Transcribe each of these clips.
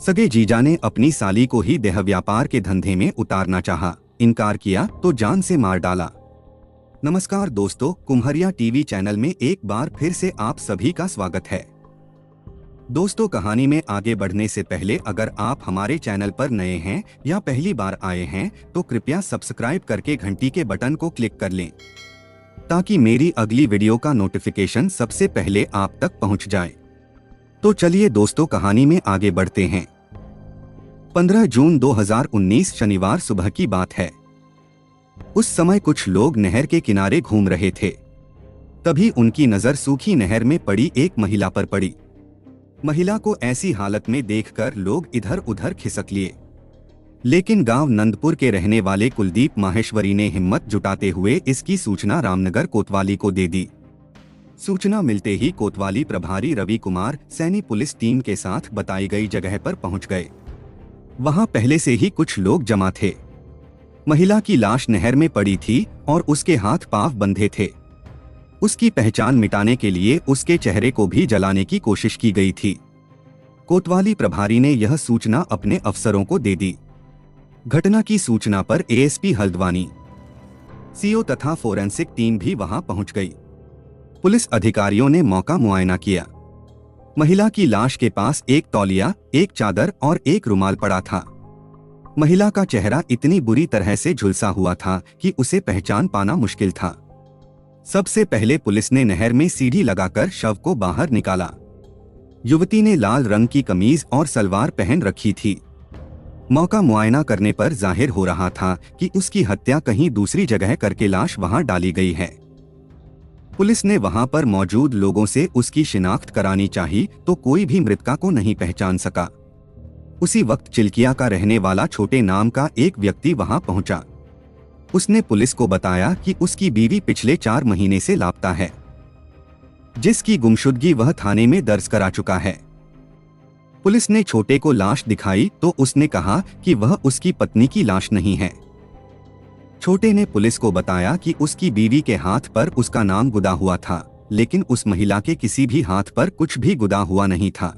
सगे जीजा ने अपनी साली को ही देह व्यापार के धंधे में उतारना चाहा, इनकार किया तो जान से मार डाला। नमस्कार दोस्तों, कुम्हरिया टीवी चैनल में एक बार फिर से आप सभी का स्वागत है। दोस्तों, कहानी में आगे बढ़ने से पहले अगर आप हमारे चैनल पर नए हैं या पहली बार आए हैं तो कृपया सब्सक्राइब करके घंटी के बटन को क्लिक कर लें ताकि मेरी अगली वीडियो का नोटिफिकेशन सबसे पहले आप तक पहुंच जाए। तो चलिए दोस्तों, कहानी में आगे बढ़ते हैं। 15 जून 2019 शनिवार सुबह की बात है। उस समय कुछ लोग नहर के किनारे घूम रहे थे। तभी उनकी नजर सूखी नहर में पड़ी एक महिला पर पड़ी। महिला को ऐसी हालत में देखकर लोग इधर उधर खिसक लिए, लेकिन गांव नंदपुर के रहने वाले कुलदीप माहेश्वरी ने हिम्मत जुटाते हुए इसकी सूचना रामनगर कोतवाली को दे दी। सूचना मिलते ही कोतवाली प्रभारी रवि कुमार सैनी पुलिस टीम के साथ बताई गई जगह पर पहुंच गए। वहां पहले से ही कुछ लोग जमा थे। महिला की लाश नहर में पड़ी थी और उसके हाथ पांव बंधे थे। उसकी पहचान मिटाने के लिए उसके चेहरे को भी जलाने की कोशिश की गई थी। कोतवाली प्रभारी ने यह सूचना अपने अफसरों को दे दी। घटना की सूचना पर एएसपी हल्द्वानी, सीओ तथा फोरेंसिक टीम भी वहां पहुंच गई। पुलिस अधिकारियों ने मौका मुआयना किया। महिला की लाश के पास एक तौलिया, एक चादर और एक रुमाल पड़ा था। महिला का चेहरा इतनी बुरी तरह से झुलसा हुआ था कि उसे पहचान पाना मुश्किल था। सबसे पहले पुलिस ने नहर में सीढ़ी लगाकर शव को बाहर निकाला। युवती ने लाल रंग की कमीज और सलवार पहन रखी थी। मौका मुआयना करने पर जाहिर हो रहा था कि उसकी हत्या कहीं दूसरी जगह करके लाश वहां डाली गई है। पुलिस ने वहां पर मौजूद लोगों से उसकी शिनाख्त करानी चाहिए तो कोई भी मृतका को नहीं पहचान सका। उसी वक्त चिल्किया का रहने वाला छोटे नाम का एक व्यक्ति वहां पहुंचा। उसने पुलिस को बताया कि उसकी बीवी पिछले 4 महीने से लापता है, जिसकी गुमशुदगी वह थाने में दर्ज करा चुका है। पुलिस ने छोटे को लाश दिखाई तो उसने कहा कि वह उसकी पत्नी की लाश नहीं है। छोटे ने पुलिस को बताया कि उसकी बीवी के हाथ पर उसका नाम गुदा हुआ था, लेकिन उस महिला के किसी भी हाथ पर कुछ भी गुदा हुआ नहीं था।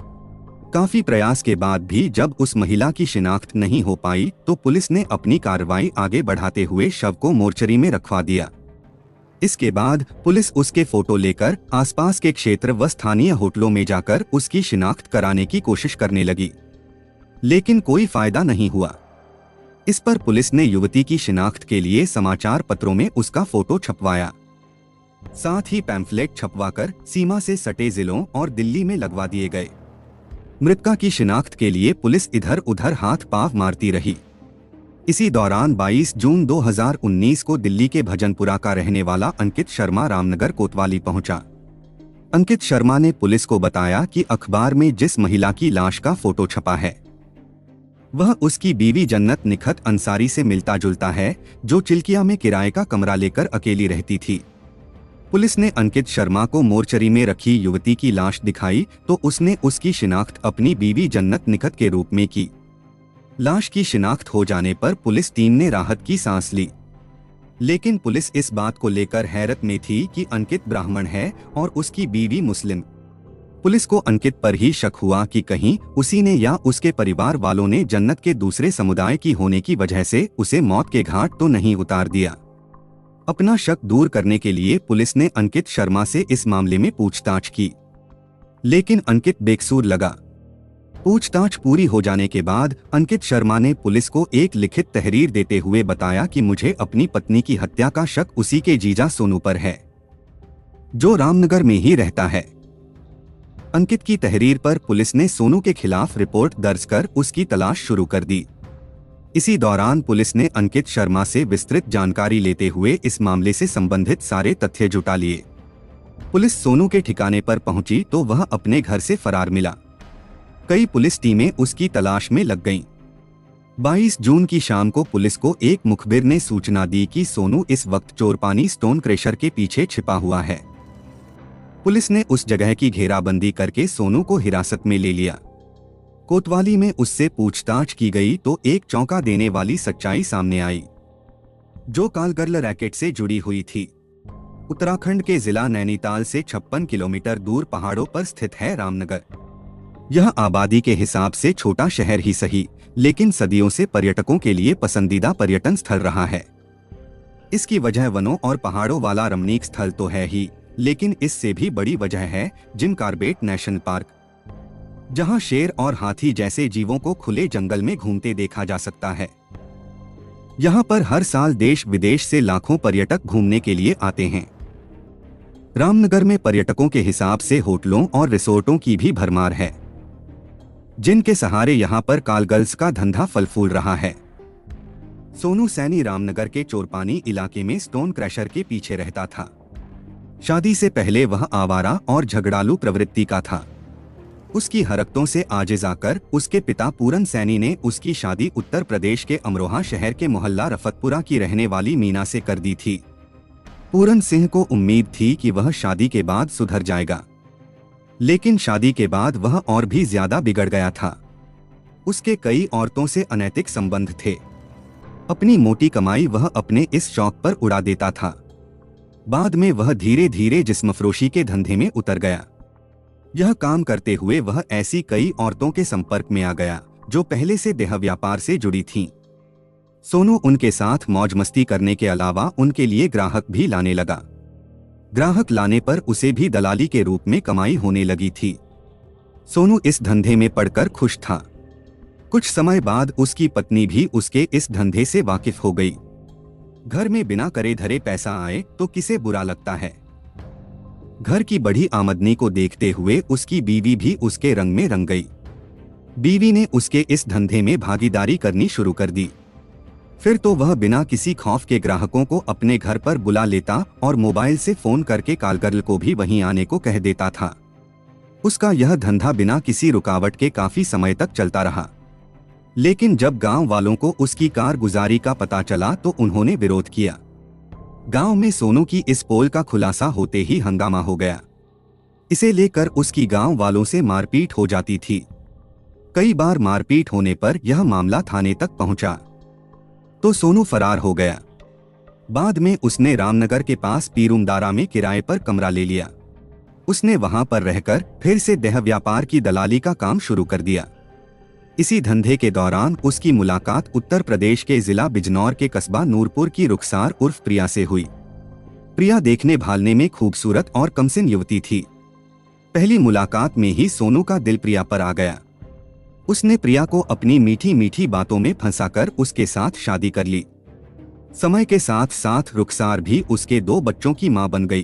काफी प्रयास के बाद भी जब उस महिला की शिनाख्त नहीं हो पाई तो पुलिस ने अपनी कार्रवाई आगे बढ़ाते हुए शव को मोर्चरी में रखवा दिया। इसके बाद पुलिस उसके फोटो लेकर आसपास के क्षेत्र व स्थानीय होटलों में जाकर उसकी शिनाख्त कराने की कोशिश करने लगी, लेकिन कोई फायदा नहीं हुआ। इस पर पुलिस ने युवती की शिनाख्त के लिए समाचार पत्रों में उसका फोटो छपवाया। साथ ही पैम्फलेट छपवाकर सीमा से सटे जिलों और दिल्ली में लगवा दिए गए। मृतका की शिनाख्त के लिए पुलिस इधर उधर हाथ पांव मारती रही। इसी दौरान 22 जून 2019 को दिल्ली के भजनपुरा का रहने वाला अंकित शर्मा रामनगर कोतवाली पहुंचा। अंकित शर्मा ने पुलिस को बताया कि अखबार में जिस महिला की लाश का फोटो छपा है वह उसकी बीवी जन्नत निखत अंसारी से मिलता जुलता है, जो चिल्किया में किराए का कमरा लेकर अकेली रहती थी। पुलिस ने अंकित शर्मा को मोर्चरी में रखी युवती की लाश दिखाई तो उसने उसकी शिनाख्त अपनी बीवी जन्नत निखत के रूप में की। लाश की शिनाख्त हो जाने पर पुलिस टीम ने राहत की सांस ली, लेकिन पुलिस इस बात को लेकर हैरत में थी कि अंकित ब्राह्मण है और उसकी बीवी मुस्लिम। पुलिस को अंकित पर ही शक हुआ कि कहीं उसी ने या उसके परिवार वालों ने जन्नत के दूसरे समुदाय की होने की वजह से उसे मौत के घाट तो नहीं उतार दिया। अपना शक दूर करने के लिए पुलिस ने अंकित शर्मा से इस मामले में पूछताछ की, लेकिन अंकित बेकसूर लगा। पूछताछ पूरी हो जाने के बाद अंकित शर्मा ने पुलिस को एक लिखित तहरीर देते हुए बताया कि मुझे अपनी पत्नी की हत्या का शक उसी के जीजा सोनू पर है, जो रामनगर में ही रहता है। अंकित की तहरीर पर पुलिस ने सोनू के खिलाफ रिपोर्ट दर्ज कर उसकी तलाश शुरू कर दी। इसी दौरान पुलिस ने अंकित शर्मा से विस्तृत जानकारी लेते हुए इस मामले से संबंधित सारे तथ्य जुटा लिए। पुलिस सोनू के ठिकाने पर पहुंची तो वह अपने घर से फरार मिला। कई पुलिस टीमें उसकी तलाश में लग गईं। 22 जून की शाम को पुलिस को एक मुखबिर ने सूचना दी कि सोनू इस वक्त चोरपानी स्टोन क्रेशर के पीछे छिपा हुआ है। पुलिस ने उस जगह की घेराबंदी करके सोनू को हिरासत में ले लिया। कोतवाली में उससे पूछताछ की गई तो एक चौंका देने वाली सच्चाई सामने आई, जो कालगर्ल रैकेट से जुड़ी हुई थी। उत्तराखंड के जिला नैनीताल से 56 किलोमीटर दूर पहाड़ों पर स्थित है रामनगर। यह आबादी के हिसाब से छोटा शहर ही सही, लेकिन सदियों से पर्यटकों के लिए पसंदीदा पर्यटन स्थल रहा है। इसकी वजह वनों और पहाड़ों वाला रमणीक स्थल तो है ही, लेकिन इससे भी बड़ी वजह है जिम कॉर्बेट नेशनल पार्क, जहां शेर और हाथी जैसे जीवों को खुले जंगल में घूमते देखा जा सकता है। यहां पर हर साल देश विदेश से लाखों पर्यटक घूमने के लिए आते हैं। रामनगर में पर्यटकों के हिसाब से होटलों और रिसोर्टों की भी भरमार है, जिनके सहारे यहां पर कालगर्ल्स का धंधा फल फूल रहा है। सोनू सैनी रामनगर के चोरपानी इलाके में स्टोन क्रैशर के पीछे रहता था। शादी से पहले वह आवारा और झगड़ालू प्रवृत्ति का था। उसकी हरकतों से आजिज आकर उसके पिता पूरन सैनी ने उसकी शादी उत्तर प्रदेश के अमरोहा शहर के मोहल्ला रफतपुरा की रहने वाली मीना से कर दी थी। पूरन सिंह को उम्मीद थी कि वह शादी के बाद सुधर जाएगा, लेकिन शादी के बाद वह और भी ज्यादा बिगड़ गया था। उसके कई औरतों से अनैतिक संबंध थे। अपनी मोटी कमाई वह अपने इस शौक पर उड़ा देता था। बाद में वह धीरे धीरे जिस्मफरोशी के धंधे में उतर गया। यह काम करते हुए वह ऐसी कई औरतों के संपर्क में आ गया जो पहले से देह व्यापार से जुड़ी थीं। सोनू उनके साथ मौज मस्ती करने के अलावा उनके लिए ग्राहक भी लाने लगा। ग्राहक लाने पर उसे भी दलाली के रूप में कमाई होने लगी थी। सोनू इस धंधे में पड़कर खुश था। कुछ समय बाद उसकी पत्नी भी उसके इस धंधे से वाकिफ हो गई। घर में बिना करे धरे पैसा आए तो किसे बुरा लगता है। घर की बढ़ी आमदनी को देखते हुए उसकी बीवी भी उसके रंग में रंग गई। बीवी ने उसके इस धंधे में भागीदारी करनी शुरू कर दी। फिर तो वह बिना किसी खौफ के ग्राहकों को अपने घर पर बुला लेता और मोबाइल से फोन करके कालगर्ल को भी वहीं आने को कह देता था। उसका यह धंधा बिना किसी रुकावट के काफी समय तक चलता रहा, लेकिन जब गांव वालों को उसकी कारगुजारी का पता चला तो उन्होंने विरोध किया। गांव में सोनू की इस पोल का खुलासा होते ही हंगामा हो गया। इसे लेकर उसकी गांव वालों से मारपीट हो जाती थी। कई बार मारपीट होने पर यह मामला थाने तक पहुंचा तो सोनू फरार हो गया। बाद में उसने रामनगर के पास पीरुमदारा में किराए पर कमरा ले लिया। उसने वहां पर रहकर फिर से देह व्यापार की दलाली का काम शुरू कर दिया। इसी धंधे के दौरान उसकी मुलाकात उत्तर प्रदेश के जिला बिजनौर के कस्बा नूरपुर की रुखसार उर्फ प्रिया से हुई। प्रिया देखने भालने में खूबसूरत और कमसिन युवती थी। पहली मुलाकात में ही सोनू का दिल प्रिया पर आ गया। उसने प्रिया को अपनी मीठी मीठी बातों में फंसाकर उसके साथ शादी कर ली। समय के साथ साथ रुखसार भी उसके 2 बच्चों की मां बन गई।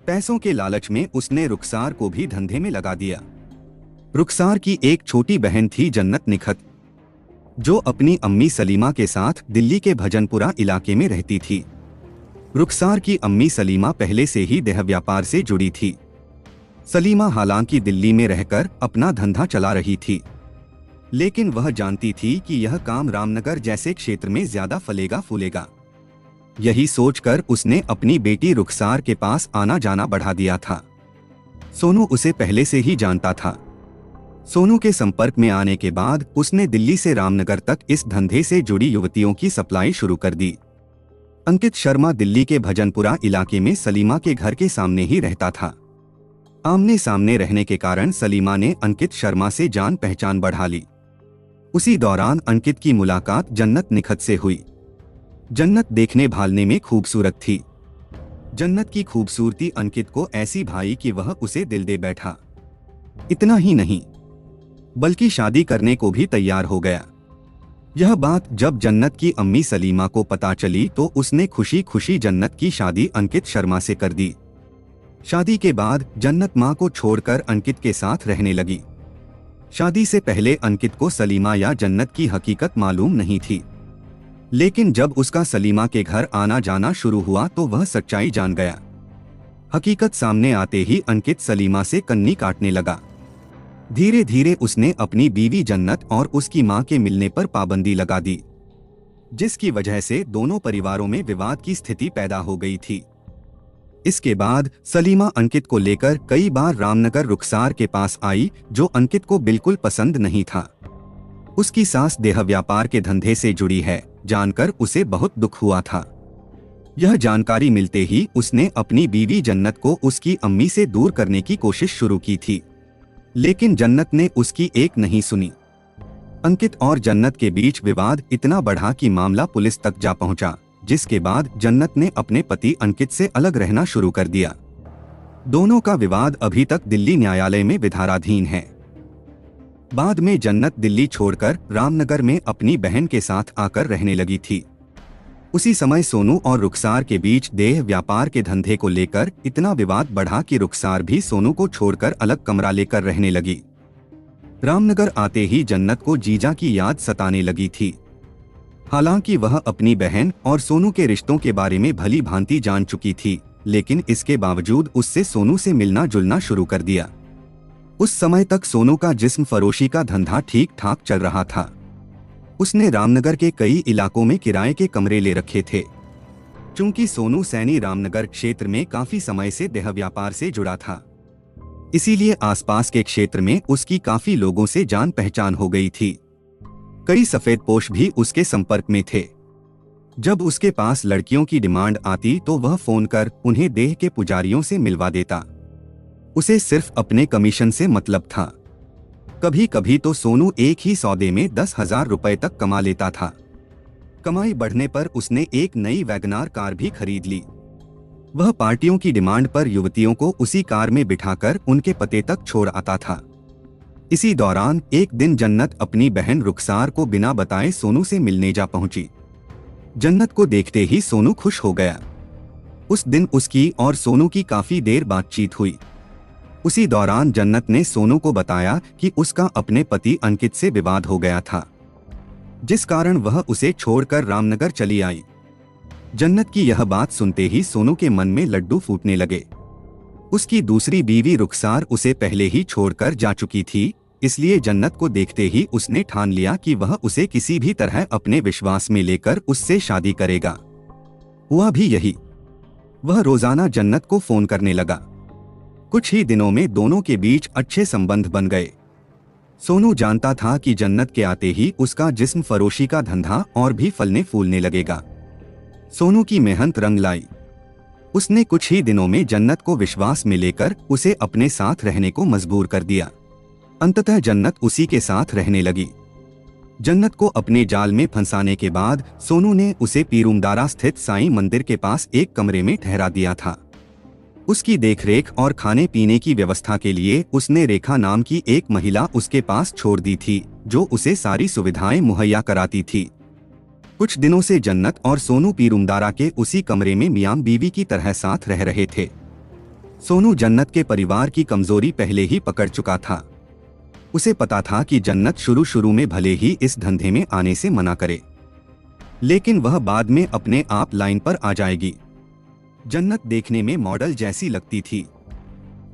पैसों के लालच में उसने रुखसार को भी धंधे में लगा दिया। रुखसार की एक छोटी बहन थी जन्नत निखत, जो अपनी अम्मी सलीमा के साथ दिल्ली के भजनपुरा इलाके में रहती थी। रुखसार की अम्मी सलीमा पहले से ही देह व्यापार से जुड़ी थी। सलीमा हालांकि दिल्ली में रहकर अपना धंधा चला रही थी, लेकिन वह जानती थी कि यह काम रामनगर जैसे क्षेत्र में ज्यादा फलेगा फूलेगा। यही सोचकर उसने अपनी बेटी रुखसार के पास आना जाना बढ़ा दिया था। सोनू उसे पहले से ही जानता था। सोनू के संपर्क में आने के बाद उसने दिल्ली से रामनगर तक इस धंधे से जुड़ी युवतियों की सप्लाई शुरू कर दी। अंकित शर्मा दिल्ली के भजनपुरा इलाके में सलीमा के घर के सामने ही रहता था। आमने सामने रहने के कारण सलीमा ने अंकित शर्मा से जान पहचान बढ़ा ली। उसी दौरान अंकित की मुलाकात जन्नत निखत से हुई। जन्नत देखने भालने में खूबसूरत थी। जन्नत की खूबसूरती अंकित को ऐसी भाई कि वह उसे दिल दे बैठा। इतना ही नहीं, बल्कि शादी करने को भी तैयार हो गया। यह बात जब जन्नत की अम्मी सलीमा को पता चली तो उसने खुशी खुशी जन्नत की शादी अंकित शर्मा से कर दी। शादी के बाद जन्नत मां को छोड़कर अंकित के साथ रहने लगी। शादी से पहले अंकित को सलीमा या जन्नत की हकीकत मालूम नहीं थी, लेकिन जब उसका सलीमा के घर आना जाना शुरू हुआ तो वह सच्चाई जान गया। हकीकत सामने आते ही अंकित सलीमा से कन्नी काटने लगा। धीरे धीरे उसने अपनी बीवी जन्नत और उसकी मां के मिलने पर पाबंदी लगा दी, जिसकी वजह से दोनों परिवारों में विवाद की स्थिति पैदा हो गई थी। इसके बाद सलीमा अंकित को लेकर कई बार रामनगर रुखसार के पास आई, जो अंकित को बिल्कुल पसंद नहीं था। उसकी सास देह व्यापार के धंधे से जुड़ी है जानकर उसे बहुत दुख हुआ था। यह जानकारी मिलते ही उसने अपनी बीवी जन्नत को उसकी अम्मी से दूर करने की कोशिश शुरू की थी। लेकिन जन्नत ने उसकी एक नहीं सुनी। अंकित और जन्नत के बीच विवाद इतना बढ़ा कि मामला पुलिस तक जा पहुंचा, जिसके बाद जन्नत ने अपने पति अंकित से अलग रहना शुरू कर दिया। दोनों का विवाद अभी तक दिल्ली न्यायालय में विचाराधीन है। बाद में जन्नत दिल्ली छोड़कर रामनगर में अपनी बहन के साथ आकर रहने लगी थी। उसी समय सोनू और रुखसार के बीच देह व्यापार के धंधे को लेकर इतना विवाद बढ़ा कि रुखसार भी सोनू को छोड़कर अलग कमरा लेकर रहने लगी। रामनगर आते ही जन्नत को जीजा की याद सताने लगी थी। हालांकि वह अपनी बहन और सोनू के रिश्तों के बारे में भली भांति जान चुकी थी, लेकिन इसके बावजूद उससे सोनू से मिलना जुलना शुरू कर दिया। उस समय तक सोनू का जिस्म फरोशी का धंधा ठीक ठाक चल रहा था। उसने रामनगर के कई इलाकों में किराए के कमरे ले रखे थे। चूंकि सोनू सैनी रामनगर क्षेत्र में काफी समय से देह व्यापार से जुड़ा था, इसीलिए आसपास के क्षेत्र में उसकी काफी लोगों से जान पहचान हो गई थी। कई सफेदपोश भी उसके संपर्क में थे। जब उसके पास लड़कियों की डिमांड आती तो वह फोन कर उन्हें देह के पुजारियों से मिलवा देता। उसे सिर्फ अपने कमीशन से मतलब था। कभी कभी तो सोनू एक ही सौदे में 10,000 रुपए तक कमा लेता था। कमाई बढ़ने पर उसने एक नई वैगनार कार भी खरीद ली। वह पार्टियों की डिमांड पर युवतियों को उसी कार में बिठाकर उनके पते तक छोड़ आता था। इसी दौरान एक दिन जन्नत अपनी बहन रुखसार को बिना बताए सोनू से मिलने जा पहुंची। जन्नत को देखते ही सोनू खुश हो गया। उस दिन उसकी और सोनू की काफी देर बातचीत हुई। उसी दौरान जन्नत ने सोनू को बताया कि उसका अपने पति अंकित से विवाद हो गया था, जिस कारण वह उसे छोड़कर रामनगर चली आई। जन्नत की यह बात सुनते ही सोनू के मन में लड्डू फूटने लगे। उसकी दूसरी बीवी रुखसार उसे पहले ही छोड़कर जा चुकी थी, इसलिए जन्नत को देखते ही उसने ठान लिया कि वह उसे किसी भी तरह अपने विश्वास में लेकर उससे शादी करेगा। हुआ भी यही। वह रोजाना जन्नत को फोन करने लगा। कुछ ही दिनों में दोनों के बीच अच्छे संबंध बन गए। सोनू जानता था कि जन्नत के आते ही उसका जिस्म फरोशी का धंधा और भी फलने फूलने लगेगा। सोनू की मेहनत रंग लाई। उसने कुछ ही दिनों में जन्नत को विश्वास में लेकर उसे अपने साथ रहने को मजबूर कर दिया। अंततः जन्नत उसी के साथ रहने लगी। जन्नत को अपने जाल में फंसाने के बाद सोनू ने उसे पीरूमदारा स्थित साईं मंदिर के पास एक कमरे में ठहरा दिया था। उसकी देखरेख और खाने पीने की व्यवस्था के लिए उसने रेखा नाम की एक महिला उसके पास छोड़ दी थी, जो उसे सारी सुविधाएं मुहैया कराती थी। कुछ दिनों से जन्नत और सोनू पीरूमदारा के उसी कमरे में मियां बीवी की तरह साथ रह रहे थे। सोनू जन्नत के परिवार की कमजोरी पहले ही पकड़ चुका था। उसे पता था कि जन्नत शुरू में भले ही इस धंधे में आने से मना करे, लेकिन वह बाद में अपने आप लाइन पर आ जाएगी। जन्नत देखने में मॉडल जैसी लगती थी।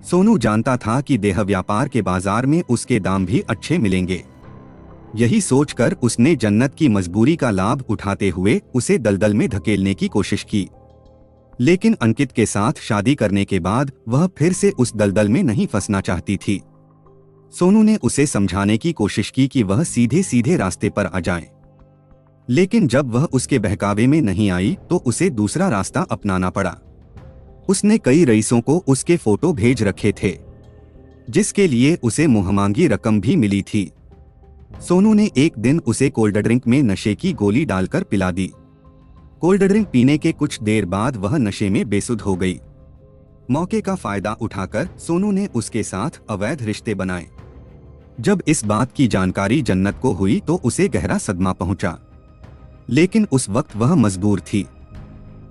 सोनू जानता था कि देह व्यापार के बाजार में उसके दाम भी अच्छे मिलेंगे। यही सोचकर उसने जन्नत की मजबूरी का लाभ उठाते हुए उसे दलदल में धकेलने की कोशिश की। लेकिन अंकित के साथ शादी करने के बाद वह फिर से उस दलदल में नहीं फंसना चाहती थी। सोनू ने उसे समझाने की कोशिश की कि वह सीधे सीधे रास्ते पर आ जाए, लेकिन जब वह उसके बहकावे में नहीं आई तो उसे दूसरा रास्ता अपनाना पड़ा। उसने कई रईसों को उसके फोटो भेज रखे थे, जिसके लिए उसे मुंहमांगी रकम भी मिली थी। सोनू ने एक दिन उसे कोल्ड ड्रिंक में नशे की गोली डालकर पिला दी। कोल्ड ड्रिंक पीने के कुछ देर बाद वह नशे में बेसुध हो गई। मौके का फायदा उठाकर सोनू ने उसके साथ अवैध रिश्ते बनाए। जब इस बात की जानकारी जन्नत को हुई तो उसे गहरा सदमा पहुंचा, लेकिन उस वक्त वह मजबूर थी।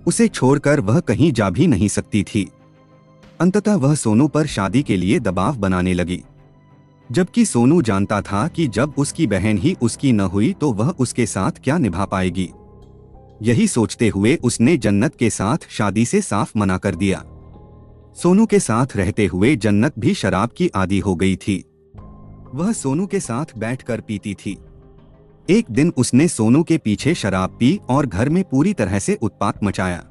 उसे छोड़कर वह कहीं जा भी नहीं सकती थी। अंततः वह सोनू पर शादी के लिए दबाव बनाने लगी, जबकि सोनू जानता था कि जब उसकी बहन ही उसकी न हुई तो वह उसके साथ क्या निभा पाएगी। यही सोचते हुए उसने जन्नत के साथ शादी से साफ मना कर दिया। सोनू के साथ रहते हुए जन्नत भी शराब की आदी हो गई थी। वह सोनू के साथ बैठकर पीती थी। एक दिन उसने सोनू के पीछे शराब पी और घर में पूरी तरह से उत्पात मचाया।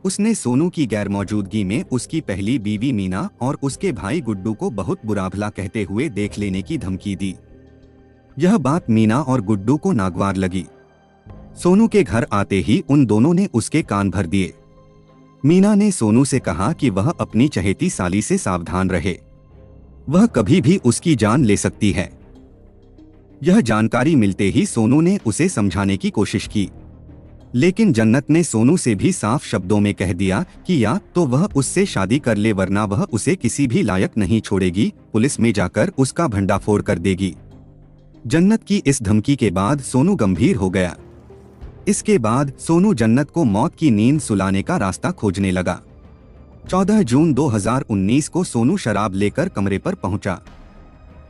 उसने सोनू की गैरमौजूदगी में उसकी पहली बीवी मीना और उसके भाई गुड्डू को बहुत बुरा भला कहते हुए देख लेने की धमकी दी। यह बात मीना और गुड्डू को नागवार लगी। सोनू के घर आते ही उन दोनों ने उसके कान भर दिए। मीना ने सोनू से कहा कि वह अपनी चहेती साली से सावधान रहे। वह कभी भी उसकी जान ले सकती है। यह जानकारी मिलते ही सोनू ने उसे समझाने की कोशिश की, लेकिन जन्नत ने सोनू से भी साफ शब्दों में कह दिया कि या तो वह उससे शादी कर ले वरना वह उसे किसी भी लायक नहीं छोड़ेगी, पुलिस में जाकर उसका भंडाफोड़ कर देगी। जन्नत की इस धमकी के बाद सोनू गंभीर हो गया। इसके बाद सोनू जन्नत को मौत की नींद सुलाने का रास्ता खोजने लगा। 14 जून 2019 को सोनू शराब लेकर कमरे पर पहुंचा।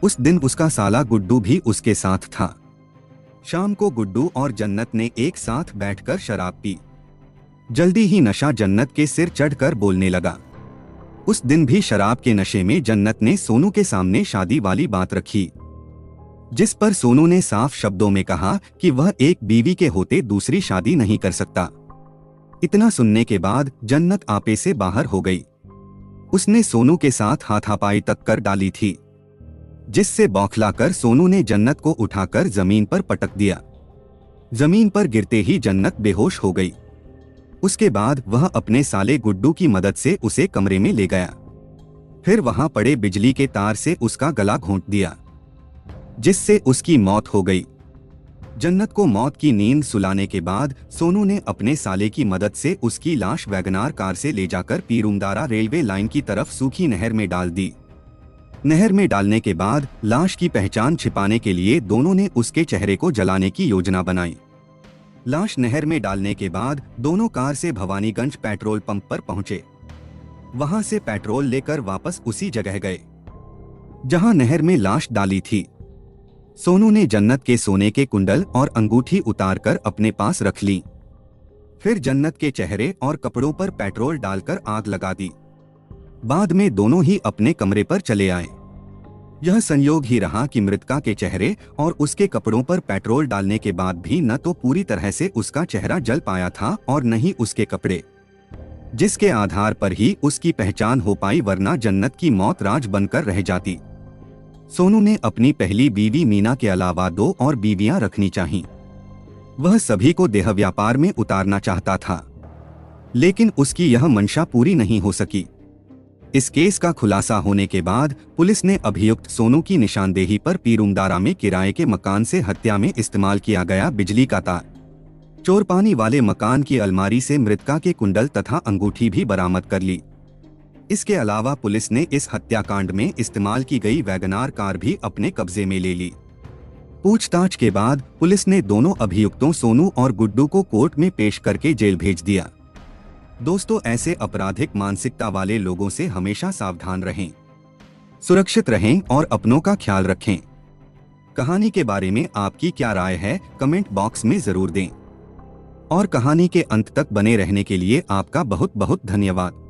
उस दिन उसका साला गुड्डू भी उसके साथ था। शाम को गुड्डू और जन्नत ने एक साथ बैठकर शराब पी। जल्दी ही नशा जन्नत के सिर चढ़कर बोलने लगा। उस दिन भी शराब के नशे में जन्नत ने सोनू के सामने शादी वाली बात रखी, जिस पर सोनू ने साफ शब्दों में कहा कि वह एक बीवी के होते दूसरी शादी नहीं कर सकता। इतना सुनने के बाद जन्नत आपे से बाहर हो गई। उसने सोनू के साथ हाथापाई तक कर डाली थी, जिससे बौखलाकर सोनू ने जन्नत को उठाकर जमीन पर पटक दिया। जमीन पर गिरते ही जन्नत बेहोश हो गई। उसके बाद वह अपने साले गुड्डू की मदद से उसे कमरे में ले गया। फिर वहां पड़े बिजली के तार से उसका गला घोंट दिया, जिससे उसकी मौत हो गई। जन्नत को मौत की नींद सुलाने के बाद सोनू ने अपने साले की मदद से उसकी लाश वैगनार कार से ले जाकर पीरूमदारा रेलवे लाइन की तरफ सूखी नहर में डाल दी। नहर में डालने के बाद लाश की पहचान छिपाने के लिए दोनों ने उसके चेहरे को जलाने की योजना बनाई। लाश नहर में डालने के बाद दोनों कार से भवानीगंज पेट्रोल पंप पर पहुंचे। वहां से पेट्रोल लेकर वापस उसी जगह गए जहां नहर में लाश डाली थी। सोनू ने जन्नत के सोने के कुंडल और अंगूठी उतारकर अपने पास रख ली। फिर जन्नत के चेहरे और कपड़ों पर पेट्रोल डालकर आग लगा दी। बाद में दोनों ही अपने कमरे पर चले आए। यह संयोग ही रहा कि मृतका के चेहरे और उसके कपड़ों पर पेट्रोल डालने के बाद भी न तो पूरी तरह से उसका चेहरा जल पाया था और न ही उसके कपड़े, जिसके आधार पर ही उसकी पहचान हो पाई, वरना जन्नत की मौत राज बनकर रह जाती। सोनू ने अपनी पहली बीवी मीना के अलावा 2 और बीवियां रखनी चाहीं। वह सभी को देह व्यापार में उतारना चाहता था, लेकिन उसकी यह मंशा पूरी नहीं हो सकी। इस केस का खुलासा होने के बाद पुलिस ने अभियुक्त सोनू की निशानदेही पर पीरूमदारा में किराए के मकान से हत्या में इस्तेमाल किया गया बिजली का तार, चोरपानी वाले मकान की अलमारी से मृतका के कुंडल तथा अंगूठी भी बरामद कर ली। इसके अलावा पुलिस ने इस हत्याकांड में इस्तेमाल की गई वैगनार कार भी अपने कब्जे में ले ली। पूछताछ के बाद पुलिस ने दोनों अभियुक्तों सोनू और गुड्डू को कोर्ट में पेश करके जेल भेज दिया। दोस्तों, ऐसे आपराधिक मानसिकता वाले लोगों से हमेशा सावधान रहें, सुरक्षित रहें और अपनों का ख्याल रखें। कहानी के बारे में आपकी क्या राय है, कमेंट बॉक्स में जरूर दें। और कहानी के अंत तक बने रहने के लिए आपका बहुत बहुत धन्यवाद।